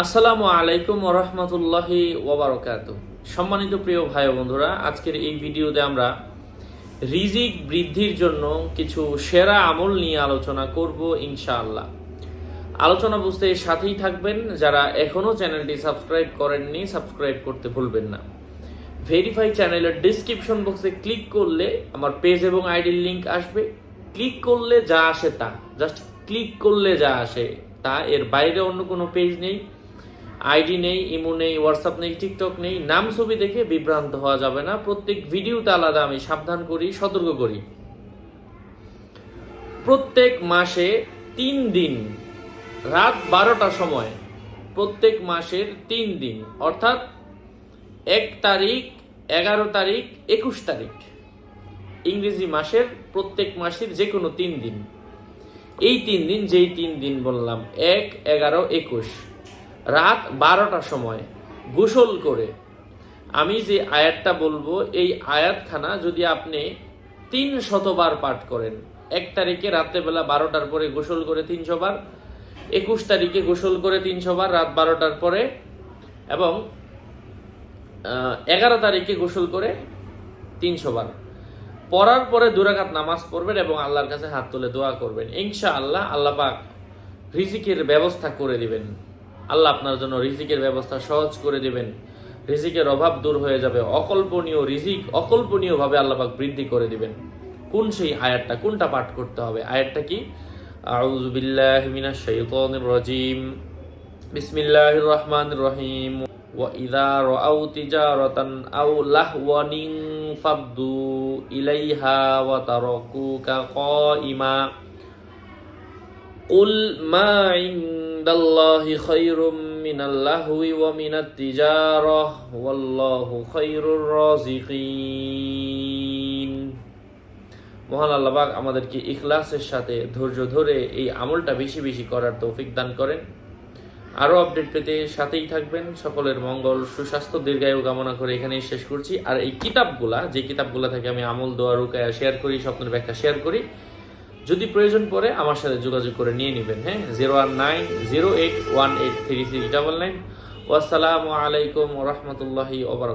আসসালামু আলাইকুম ওয়া রাহমাতুল্লাহি ওয়া বারাকাতুহু। সম্মানিত প্রিয় ভাই ও বন্ধুরা, আজকের এই ভিডিওতে আমরা রিজিক বৃদ্ধির জন্য কিছু সেরা আমল নিয়ে আলোচনা করব ইনশাআল্লাহ। আলোচনা বুঝতে সাথেই থাকবেন। যারা এখনো চ্যানেলটি সাবস্ক্রাইব করেননি, সাবস্ক্রাইব করতে ভুলবেন না। ভেরিফাই চ্যানেলের ডেসক্রিপশন বক্সে ক্লিক করলে আমার পেজ এবং আইডির লিংক আসবে। ক্লিক করলে যা আসে তা, জাস্ট ক্লিক করলে যা আসে তা, এর বাইরে অন্য কোনো পেজ নেই, আইডি নেই, ইমো নেই, হোয়াটসঅ্যাপ নেই, টিকটক নেই। নাম ছবি দেখে বিভ্রান্ত হওয়া যাবে না। প্রত্যেক ভিডিওতে আলাদা আমি সাবধান করি, সতর্ক করি। প্রত্যেক মাসে 3 দিন রাত 12টার সময়, প্রত্যেক মাসের 3 দিন অর্থাৎ 1 তারিখ, 11 তারিখ, 21 তারিখ, ইংরেজি মাসের প্রত্যেক মাসের যে কোনো 3 দিন, এই 3 দিন, যেই 3 দিন বললাম 1, 11, 21, রাত 12টার সময় গোসল করে আমি যে আয়াতটা বলবো, এই আয়াতখানা যদি আপনি 300 বার পাঠ করেন, 1 তারিখে রাত্রেবেলা 12টার পরে গোসল করে 300 বার, 21 তারিখে গোসল করে 300 বার রাত 12টার পরে, এবং 11 তারিখে গোসল করে 300 বার পড়ার পরে 2 রাকাত নামাজ পড়বেন এবং আল্লাহর কাছে হাত তুলে দোয়া করবেন। ইনশাআল্লাহ আল্লাহ পাক রিজিকের ব্যবস্থা করে দিবেন। আল্লাহ আপনার জন্য রিজিকের ব্যবস্থা সহজ করে দিবেন। রিজিকের অভাব দূর হয়ে যাবে। অকল্পনীয় রিজিক অকল্পনীয়ভাবে আল্লাহ পাক বৃদ্ধি করে দিবেন। কোন সেই আয়াতটা, কোনটা পাঠ করতে হবে? আয়াতটা কি? আউযু বিল্লাহি মিনাশ শাইতানির রাজিম। বিসমিল্লাহির রাহমানির রহিম। ওয়া ইযা রাআউ তিজারাতান আও লাহওয়ান ফাদ্দু ইলাইহা ওয়া তারাকুকা কাইমা কুল মা ইনদাল্লাহি খায়রুম মিনাল লাহওয়ি ওয়া মিনাত তিজারাহ ওয়াল্লাহু খায়রুর রাযিকিন। মহান আল্লাহ পাক আমাদেরকে ইখলাসের সাথে ধৈর্য ধরে এই আমলটা বেশি বেশি করার তৌফিক দান করেন। আরও আপডেট পেতে সাথেই থাকবেন। সকলের মঙ্গল, সুস্বাস্থ্য, দীর্ঘায়ু কামনা করে এখানেই শেষ করছি। আর এই কিতাবগুলা, যে কিতাবগুলা থেকে আমি আমল, দোয়া, রুকায়া শেয়ার করি, স্বপ্নের ব্যাখ্যা শেয়ার করি, যদি প্রয়োজন পড়ে আমার সাথে যোগাযোগ করে নিয়ে নেবেন। হ্যাঁ, 01908183399। ওয়াসসালামু আলাইকুম ওয়া রাহমাতুল্লাহি ওয়া বারাকাতুহু।